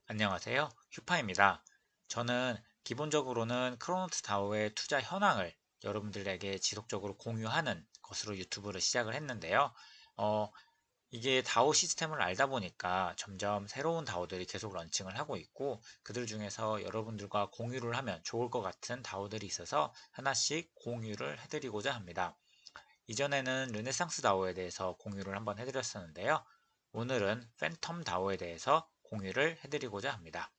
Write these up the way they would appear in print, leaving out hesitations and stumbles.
안녕하세요. 휴파입니다. 저는 기본적으로는 크로노스 다오의 투자 현황을 여러분들에게 지속적으로 공유하는 것으로 유튜브를 시작을 했는데요. 어, 이게 다오 시스템을 알다 보니까 점점 새로운 다오들이 계속 런칭을 하고 있고, 그들 중에서 여러분들과 공유를 하면 좋을 것 같은 다오들이 있어서 하나씩 공유를 해드리고자 합니다. 이전에는 르네상스 다오에 대해서 공유를 한번 해드렸었는데요. 오늘은 팬텀 다오에 대해서 공유를 해드리고자 합니다.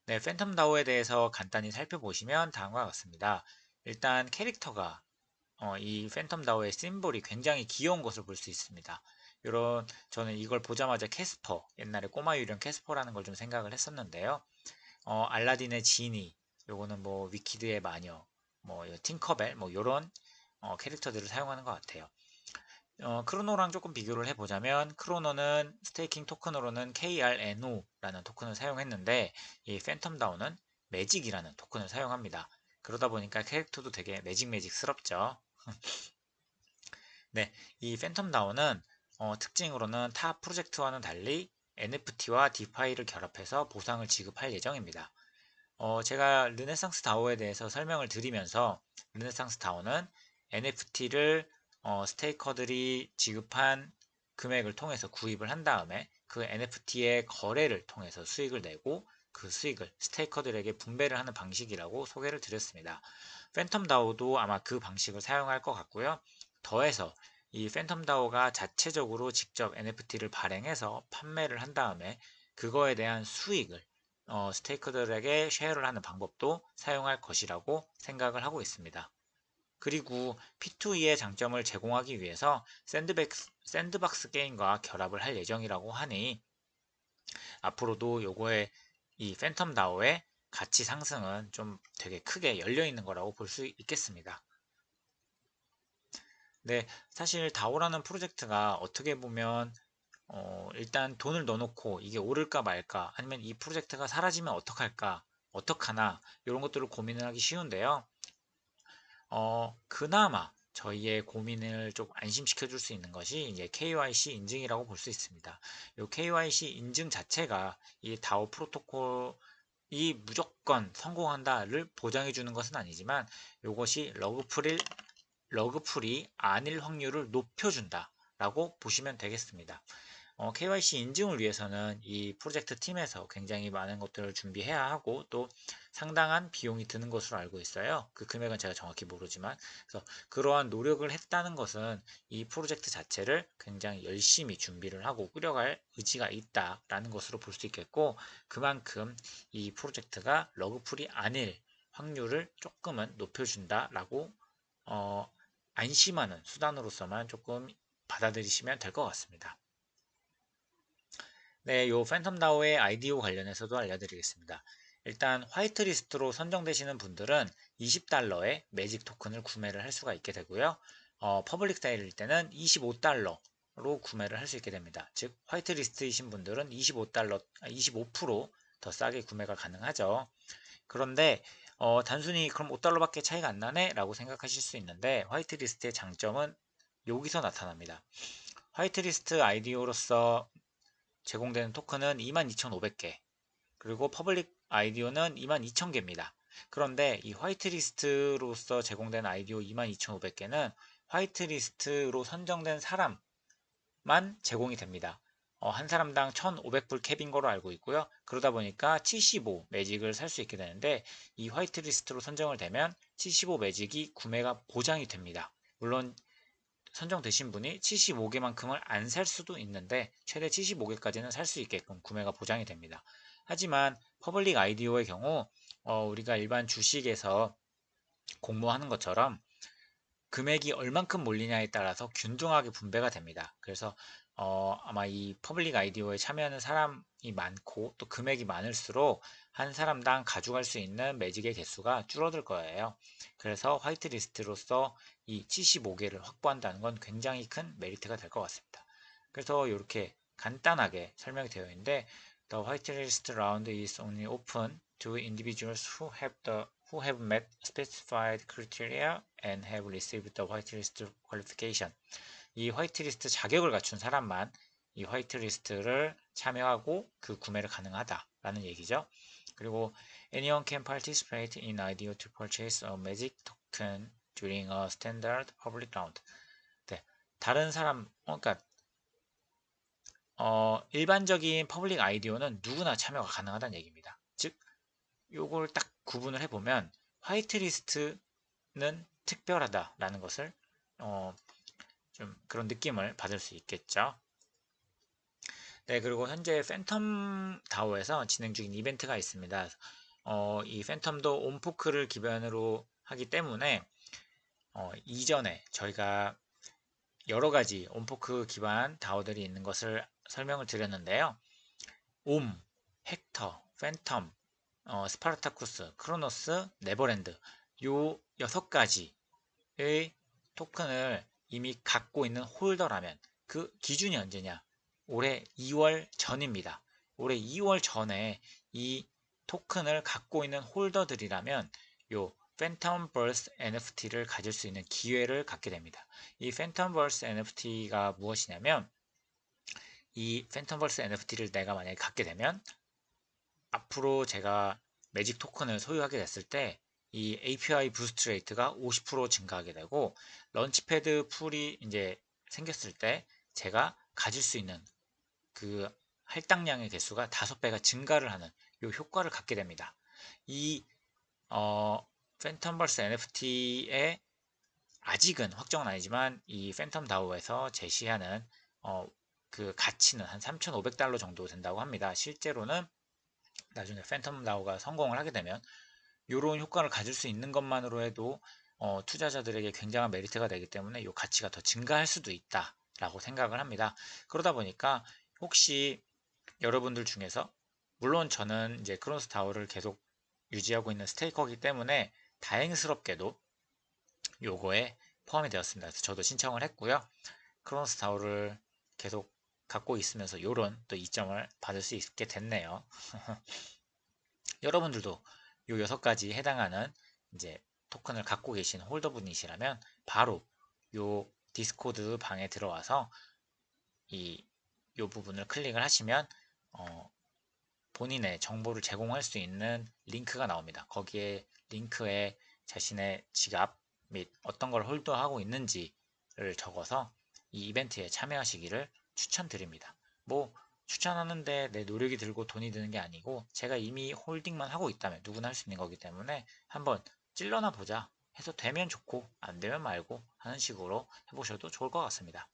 네, 팬텀 다오에 대해서 간단히 살펴보시면 다음과 같습니다. 일단 캐릭터가 이 팬텀 다오의 심볼이 굉장히 귀여운 것을 볼 수 있습니다. 저는 이걸 보자마자 캐스퍼, 옛날에 꼬마 유령 캐스퍼라는 걸 좀 생각을 했었는데요. 알라딘의 지니, 요거는 뭐 위키드의 마녀, 뭐 팅커벨, 뭐 요런 캐릭터들을 사용하는 것 같아요. 크로노랑 조금 비교를 해보자면 크로노는 스테이킹 토큰으로는 KRNO라는 토큰을 사용했는데 이 팬텀 다운은 매직이라는 토큰을 사용합니다. 그러다 보니까 캐릭터도 되게 매직스럽죠. 네, 이 팬텀 다운은 특징으로는 타 프로젝트와는 달리 NFT와 디파이를 결합해서 보상을 지급할 예정입니다. 제가 르네상스 다오에 대해서 설명을 드리면서 르네상스 다오는 NFT를 스테이커들이 지급한 금액을 통해서 구입을 한 다음에 그 NFT의 거래를 통해서 수익을 내고 그 수익을 스테이커들에게 분배를 하는 방식이라고 소개를 드렸습니다. 팬텀 다오도 아마 그 방식을 사용할 것 같고요. 더해서 이 팬텀 다오가 자체적으로 직접 NFT를 발행해서 판매를 한 다음에 그거에 대한 수익을 스테이크들에게 쉐어를 하는 방법도 사용할 것이라고 생각을 하고 있습니다. 그리고 P2E의 장점을 제공하기 위해서 샌드박스 게임과 결합을 할 예정이라고 하니 앞으로도 요거의 이 팬텀 다오의 가치 상승은 좀 되게 크게 열려 있는 거라고 볼 수 있겠습니다. 네, 사실 다오라는 프로젝트가 어떻게 보면 일단 돈을 넣어놓고 이게 오를까 말까 아니면 이 프로젝트가 사라지면 어떡할까 어떡하나 이런 것들을 고민을 하기 쉬운데요. 그나마 저희의 고민을 좀 안심시켜 줄 수 있는 것이 이제 KYC 인증이라고 볼 수 있습니다. 이 KYC 인증 자체가 이 다오 프로토콜이 무조건 성공한다를 보장해 주는 것은 아니지만 이것이 러그풀이 아닐 확률을 높여준다라고 보시면 되겠습니다. KYC 인증을 위해서는 이 프로젝트 팀에서 굉장히 많은 것들을 준비해야 하고 또 상당한 비용이 드는 것으로 알고 있어요. 그 금액은 제가 정확히 모르지만 그래서 그러한 노력을 했다는 것은 이 프로젝트 자체를 굉장히 열심히 준비를 하고 꾸려갈 의지가 있다라는 것으로 볼 수 있겠고 그만큼 이 프로젝트가 러그풀이 아닐 확률을 조금은 높여준다라고 안심하는 수단으로서만 조금 받아들이시면 될 것 같습니다. 네, 요 팬텀 다오의 IDO 관련해서도 알려드리겠습니다. 일단 화이트리스트로 선정되시는 분들은 20달러의 매직 토큰을 구매를 할 수가 있게 되고요. 퍼블릭 사일일 때는 25달러로 구매를 할 수 있게 됩니다. 즉 화이트리스트이신 분들은 25%더 싸게 구매가 가능하죠. 그런데 단순히 그럼 5달러밖에 차이가 안 나네? 라고 생각하실 수 있는데 화이트리스트의 장점은 여기서 나타납니다. 화이트리스트 IDO로서 제공되는 토큰은 22,500개, 그리고 퍼블릭 아이디어는 22,000개입니다. 그런데 이 화이트리스트로서 제공된 아이디어 22,500개는 화이트리스트로 선정된 사람만 제공이 됩니다. 한 사람당 1,500불 캡인 거로 알고 있고요. 그러다 보니까 75 매직을 살 수 있게 되는데 이 화이트리스트로 선정을 되면 75 매직이 구매가 보장이 됩니다. 물론 선정되신 분이 75개만큼을 안 살 수도 있는데 최대 75개까지는 살 수 있게끔 구매가 보장이 됩니다. 하지만 퍼블릭 IDO의 경우 우리가 일반 주식에서 공모하는 것처럼 금액이 얼만큼 몰리냐에 따라서 균등하게 분배가 됩니다. 그래서 아마 이 퍼블릭 IDO에 참여하는 사람이 많고 또 금액이 많을수록 한 사람당 가져갈 수 있는 매직의 개수가 줄어들 거예요. 그래서 화이트리스트로서 이 75개를 확보한다는 건 굉장히 큰 메리트가 될 것 같습니다. 그래서 이렇게 간단하게 설명이 되어 있는데 The whitelist round is only open to individuals who have met specified criteria and have received the whitelist qualification. 이 화이트리스트 자격을 갖춘 사람만 이 화이트리스트를 참여하고 그 구매를 가능하다라는 얘기죠. 그리고 anyone can participate in IDO to purchase a magic token during a standard public round. 네, 다른 사람, 그러니까 일반적인 퍼블릭 IDO는 누구나 참여가 가능하다는 얘기입니다. 즉, 요걸 딱 구분을 해보면 화이트리스트는 특별하다라는 것을 좀 그런 느낌을 받을 수 있겠죠. 네, 그리고 현재 팬텀 다오에서 진행 중인 이벤트가 있습니다. 이 팬텀도 온포크를 기반으로 하기 때문에 이전에 저희가 여러 가지 온포크 기반 다오들이 있는 것을 설명을 드렸는데요. 옴, 헥터, 팬텀, 스파르타쿠스, 크로노스, 네버랜드 요 6가지의 토큰을 이미 갖고 있는 홀더라면 그 기준이 언제냐? 올해 2월 전입니다. 올해 2월 전에 이 토큰을 갖고 있는 홀더들이라면 요 팬텀 벌스 NFT를 가질 수 있는 기회를 갖게 됩니다. 이 팬텀 벌스 NFT가 무엇이냐면 이 팬텀 벌스 NFT를 내가 만약에 갖게 되면 앞으로 제가 매직 토큰을 소유하게 됐을 때 이 API 부스트 레이트가 50% 증가하게 되고 런치패드 풀이 이제 생겼을 때 제가 가질 수 있는 그 할당량의 개수가 5배가 증가를 하는 이 효과를 갖게 됩니다. 이 팬텀버스 NFT의 아직은 확정은 아니지만 이 팬텀 다오에서 제시하는 그 가치는 한 3,500달러 정도 된다고 합니다. 실제로는 나중에 팬텀 다오가 성공을 하게 되면 이런 효과를 가질 수 있는 것만으로 해도 투자자들에게 굉장한 메리트가 되기 때문에 이 가치가 더 증가할 수도 있다라고 생각을 합니다. 그러다 보니까 혹시 여러분들 중에서 물론 저는 이제 크로노스 다오를 계속 유지하고 있는 스테이커이기 때문에 다행스럽게도 요거에 포함이 되었습니다. 그래서 저도 신청을 했고요. 크로노스 다오를 계속 갖고 있으면서 요런 또 이점을 받을 수 있게 됐네요. 여러분들도 요 6가지 해당하는 이제 토큰을 갖고 계신 홀더분이시라면 바로 요 디스코드 방에 들어와서 요 부분을 클릭을 하시면 본인의 정보를 제공할 수 있는 링크가 나옵니다. 거기에 링크에 자신의 지갑 및 어떤 걸 홀더하고 있는지를 적어서 이 이벤트에 참여하시기를 추천드립니다. 뭐 추천하는데 내 노력이 들고 돈이 드는 게 아니고 제가 이미 홀딩만 하고 있다면 누구나 할 수 있는 거기 때문에 한번 찔러나 보자 해서 되면 좋고 안 되면 말고 하는 식으로 해보셔도 좋을 것 같습니다.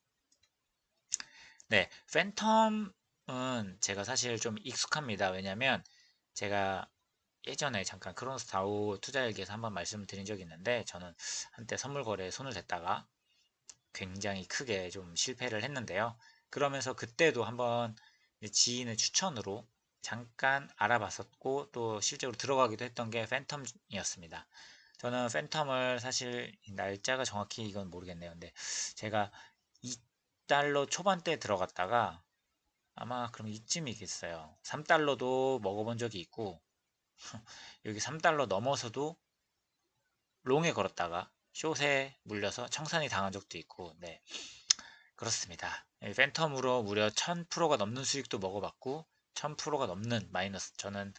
네, 팬텀은 제가 사실 좀 익숙합니다. 왜냐면 제가 예전에 잠깐 크로노스 다오 투자일기에서 한번 말씀을 드린 적이 있는데 저는 한때 선물 거래에 손을 댔다가 굉장히 크게 좀 실패를 했는데요. 그러면서 그때도 한번 지인의 추천으로 잠깐 알아봤었고 또 실제로 들어가기도 했던 게 팬텀이었습니다. 저는 팬텀을 사실 날짜가 정확히 이건 모르겠네요. 근데 제가 2달러 초반대 들어갔다가 아마 그럼 이쯤이겠어요. 3달러도 먹어본 적이 있고 여기 3달러 넘어서도 롱에 걸었다가 숏에 물려서 청산이 당한 적도 있고 네 그렇습니다. 팬텀으로 무려 1000%가 넘는 수익도 먹어봤고 1000%가 넘는 마이너스 저는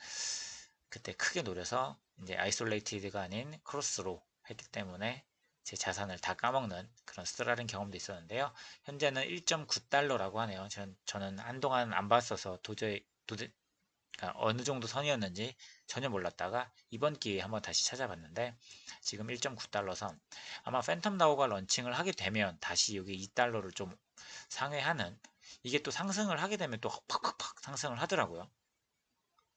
그때 크게 노려서 이제 아이솔레이티드가 아닌 크로스로 했기 때문에 제 자산을 다 까먹는 그런 쓰라린 경험도 있었는데요. 현재는 1.9달러라고 하네요. 저는 한동안 안 봤어서 도저히 그러니까 어느 정도 선이었는지 전혀 몰랐다가 이번 기회에 한번 다시 찾아봤는데 지금 1.9달러 선 아마 팬텀 다오가 런칭을 하게 되면 다시 여기 2달러를 좀 상회하는 이게 또 상승을 하게 되면 또 팍팍팍 상승을 하더라고요.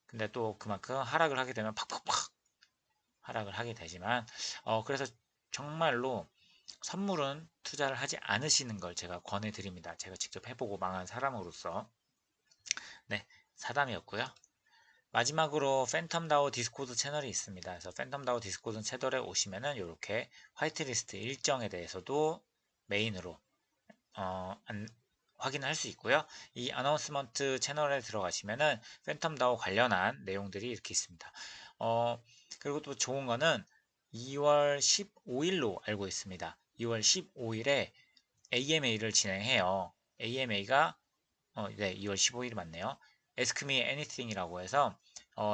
근데 또 그만큼 하락을 하게 되면 팍팍팍 하락을 하게 되지만 그래서 정말로 선물은 투자를 하지 않으시는 걸 제가 권해드립니다. 제가 직접 해보고 망한 사람으로서 네 사담이었고요. 마지막으로 팬텀다오 디스코드 채널이 있습니다. 그래서 팬텀다오 디스코드 채널에 오시면은 이렇게 화이트리스트 일정에 대해서도 메인으로 확인할 수 있고요. 이 어나운스먼트 채널에 들어가시면은 팬텀다오 관련한 내용들이 이렇게 있습니다. 그리고 또 좋은 거는 2월 15일로 알고 있습니다. 2월 15일에 AMA를 진행해요. AMA가 네, 2월 15일이 맞네요. Ask Me Anything이라고 해서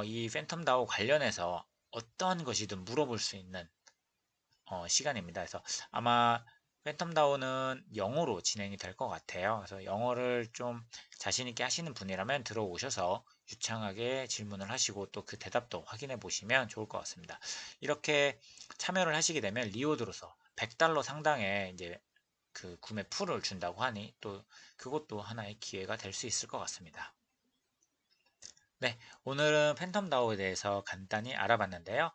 이 팬텀 다오 관련해서 어떤 것이든 물어볼 수 있는 시간입니다. 그래서 아마 팬텀 다오는 영어로 진행이 될 것 같아요. 그래서 영어를 좀 자신 있게 하시는 분이라면 들어오셔서 유창하게 질문을 하시고 또 그 대답도 확인해 보시면 좋을 것 같습니다. 이렇게 참여를 하시게 되면 리워드로서 $100 상당의 이제 그 구매 풀을 준다고 하니 또 그것도 하나의 기회가 될 수 있을 것 같습니다. 네, 오늘은 팬텀 다오에 대해서 간단히 알아봤는데요.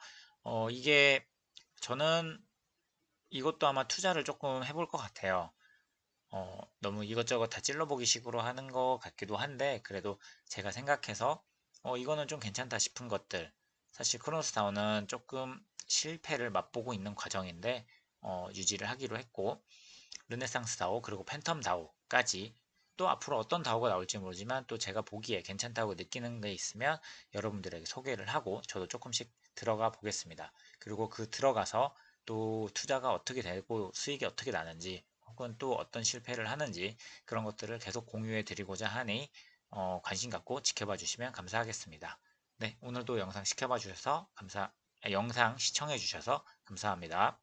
이게 저는 이것도 아마 투자를 조금 해볼 것 같아요. 너무 이것저것 다 찔러보기 식으로 하는 것 같기도 한데, 그래도 제가 생각해서, 이거는 좀 괜찮다 싶은 것들. 사실 크로노스 다운은 조금 실패를 맛보고 있는 과정인데, 유지를 하기로 했고, 르네상스 다오, 그리고 팬텀 다오까지 또 앞으로 어떤 다오가 나올지 모르지만 또 제가 보기에 괜찮다고 느끼는 게 있으면 여러분들에게 소개를 하고 저도 조금씩 들어가 보겠습니다. 그리고 그 들어가서 또 투자가 어떻게 되고 수익이 어떻게 나는지 혹은 또 어떤 실패를 하는지 그런 것들을 계속 공유해 드리고자 하니 관심 갖고 지켜봐 주시면 감사하겠습니다. 네, 오늘도 영상 시켜봐 주셔서 영상 시청해 주셔서 감사합니다.